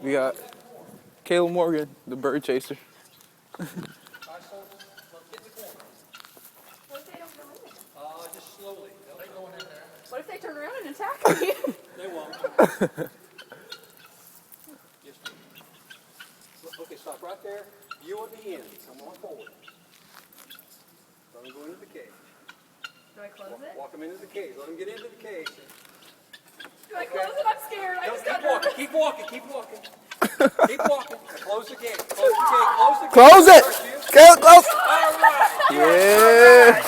We got Caleb Morgan, the bird chaser. What if they don't go in there? Just slowly. They're going in there. What if they turn around and attack me? They won't. Just, okay, stop right there. You at the end. Come on forward. Let them go into the cage. Do I close it? Walk them into the cage. Let them get into the cage. Do I close it? I'm scared. I No, just keep got walking. nervous. Keep walking. Keep walking. Keep walking. Close the gate. Close the gate. Close the gate. Close it! First you. Caleb, close! All right. Yeah.